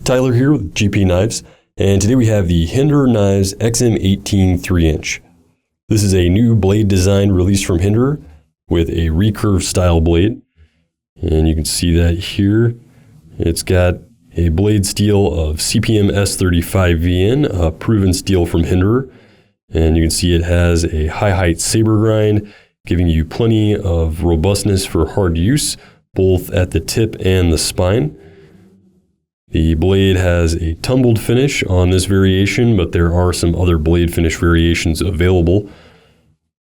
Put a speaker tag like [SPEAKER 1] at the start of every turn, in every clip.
[SPEAKER 1] Tyler here with GPKNIVES, and today we have the Hinderer Knives XM-18 3-inch. This is a new blade design released from Hinderer with a recurve style blade, and you can see that here. It's got a blade steel of CPM S35VN, a proven steel from Hinderer, and you can see it has a high height saber grind, giving you plenty of robustness for hard use, both at the tip and the spine. The blade has a tumbled finish on this variation, but there are some other blade finish variations available.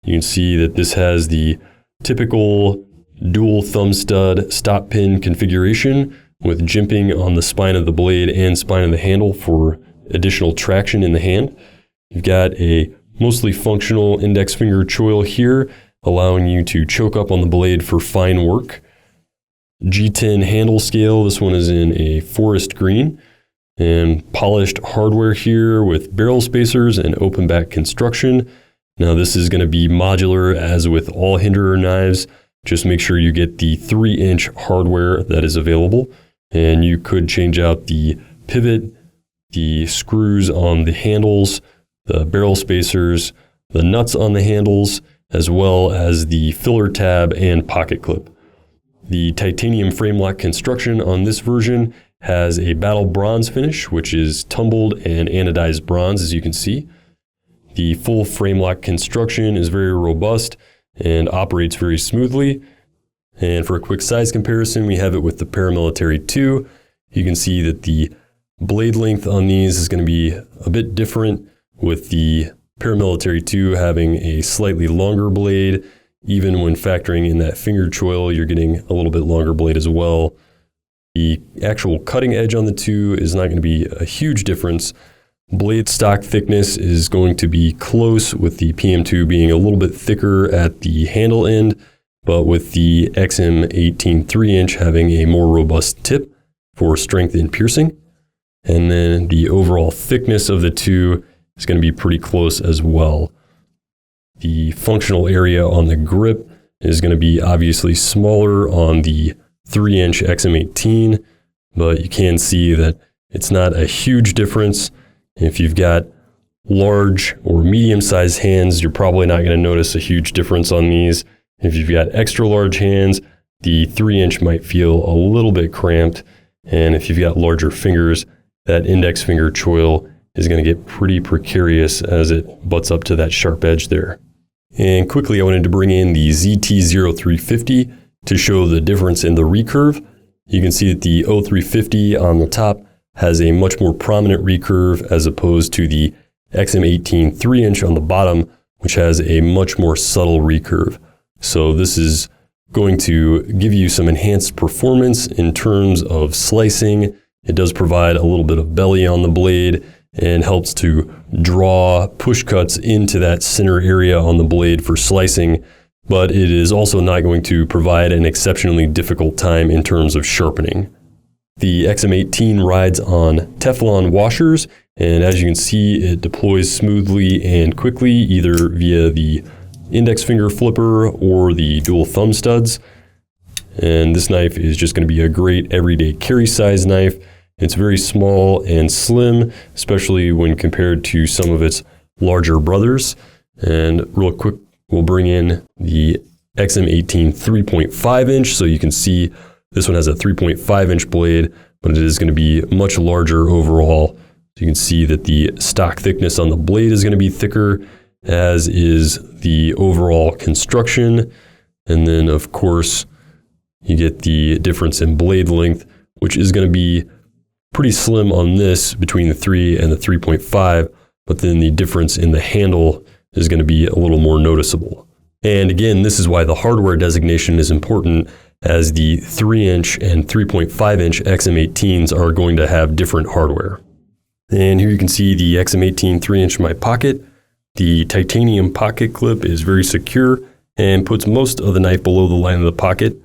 [SPEAKER 1] You can see that this has the typical dual thumb stud stop pin configuration with jimping on the spine of the blade and spine of the handle for additional traction in the hand. You've got a mostly functional index finger choil here, allowing you to choke up on the blade for fine work. G10 handle scale, this one is in a forest green, and polished hardware here with barrel spacers and open back construction. Now this is going to be modular as with all Hinderer knives. Just make sure you get the 3-inch hardware that is available, and you could change out the pivot, the screws on the handles, the barrel spacers, the nuts on the handles, as well as the filler tab and pocket clip. The titanium frame lock construction on this version has a battle bronze finish, which is tumbled and anodized bronze, as you can see. The full frame lock construction is very robust and operates very smoothly. And for a quick size comparison, we have it with the Paramilitary 2. You can see that the blade length on these is going to be a bit different, with the Paramilitary 2 having a slightly longer blade. Even when factoring in that finger choil, you're getting a little bit longer blade as well. The actual cutting edge on the two is not going to be a huge difference. Blade stock thickness is going to be close, with the PM2 being a little bit thicker at the handle end, but with the XM-18 3-inch having a more robust tip for strength in piercing. And then the overall thickness of the two is going to be pretty close as well. The functional area on the grip is going to be obviously smaller on the 3-inch XM-18, but you can see that it's not a huge difference. If you've got large or medium-sized hands, you're probably not going to notice a huge difference on these. If you've got extra large hands, the 3-inch might feel a little bit cramped. And if you've got larger fingers, that index finger choil is going to get pretty precarious as it butts up to that sharp edge there. And quickly, I wanted to bring in the ZT-0350 to show the difference in the recurve. You can see that the 0350 on the top has a much more prominent recurve as opposed to the XM-18 3-inch on the bottom, which has a much more subtle recurve. So this is going to give you some enhanced performance in terms of slicing. It does provide a little bit of belly on the blade and helps to draw push cuts into that center area on the blade for slicing, but it is also not going to provide an exceptionally difficult time in terms of sharpening. The XM-18 rides on Teflon washers, and as you can see, it deploys smoothly and quickly either via the index finger flipper or the dual thumb studs. And this knife is just going to be a great everyday carry size knife. It's very small and slim, especially when compared to some of its larger brothers. And real quick, we'll bring in the XM-18 3.5-inch, so you can see this one has a 3.5-inch blade, but it is going to be much larger overall. So you can see that the stock thickness on the blade is going to be thicker, as is the overall construction. And then, of course, you get the difference in blade length, which is going to be pretty slim on this between the 3 and the 3.5, but then the difference in the handle is going to be a little more noticeable. And again, this is why the hardware designation is important, as the 3-inch and 3.5-inch XM-18s are going to have different hardware. And here you can see the XM-18 3-inch in my pocket. The titanium pocket clip is very secure and puts most of the knife below the line of the pocket.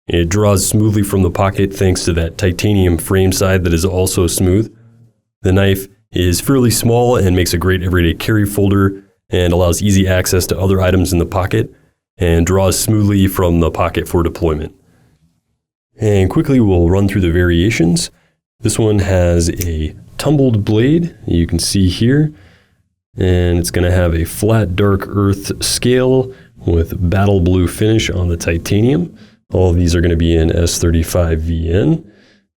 [SPEAKER 1] It draws smoothly from the pocket thanks to that titanium frame side that is also smooth. The knife is fairly small and makes a great everyday carry folder and allows easy access to other items in the pocket and draws smoothly from the pocket for deployment. And quickly we'll run through the variations. This one has a tumbled blade, you can see here, and it's going to have a flat dark earth scale with battle blue finish on the titanium. All of these are going to be in S35VN.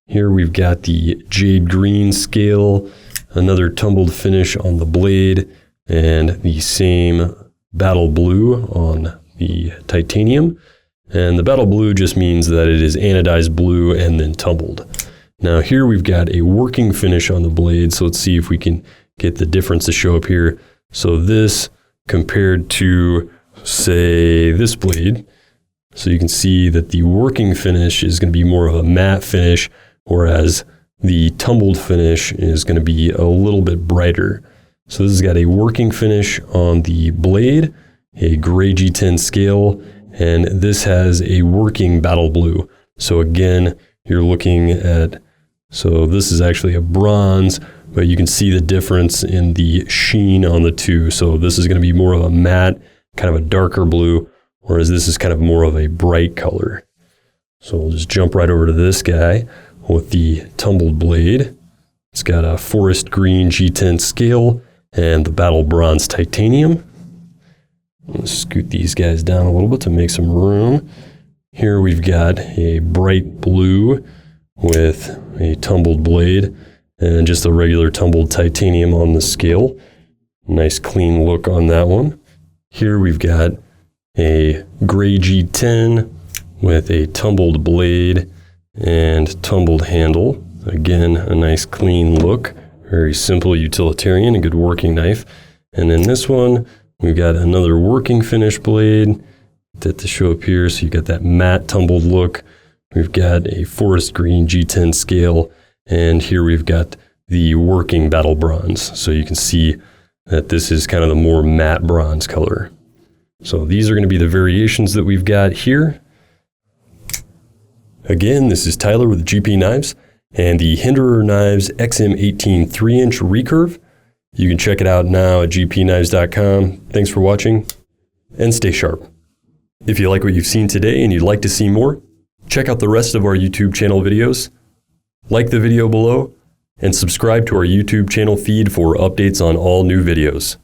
[SPEAKER 1] Here we've got the jade green scale, another tumbled finish on the blade, and the same battle blue on the titanium. And the battle blue just means that it is anodized blue and then tumbled. Now here we've got a working finish on the blade, so let's see if we can get the difference to show up here. So this compared to, say, this blade, so you can see that the working finish is going to be more of a matte finish, whereas the tumbled finish is going to be a little bit brighter. So this has got a working finish on the blade, a gray G10 scale, and this has a working battle blue. So again, you're looking at, so this is actually a bronze, but you can see the difference in the sheen on the two. So this is going to be more of a matte, kind of a darker blue, whereas this is kind of more of a bright color. So we'll just jump right over to this guy with the tumbled blade. It's got a forest green G10 scale and the battle bronze titanium. Let's scoot these guys down a little bit to make some room. Here we've got a bright blue with a tumbled blade and just a regular tumbled titanium on the scale. Nice clean look on that one. Here we've got a gray G10 with a tumbled blade and tumbled handle. Again, a nice clean look, very simple utilitarian, a good working knife. And then this one, we've got another working finish blade that to show up here. So you got that matte tumbled look. We've got a forest green G10 scale, and here we've got the working battle bronze. So you can see that this is kind of the more matte bronze color. So these are going to be the variations that we've got here. Again, this is Tyler with GP Knives and the Hinderer Knives XM-18 3-inch recurve. You can check it out now at gpknives.com. Thanks for watching, and stay sharp. If you like what you've seen today and you'd like to see more, check out the rest of our YouTube channel videos, like the video below, and subscribe to our YouTube channel feed for updates on all new videos.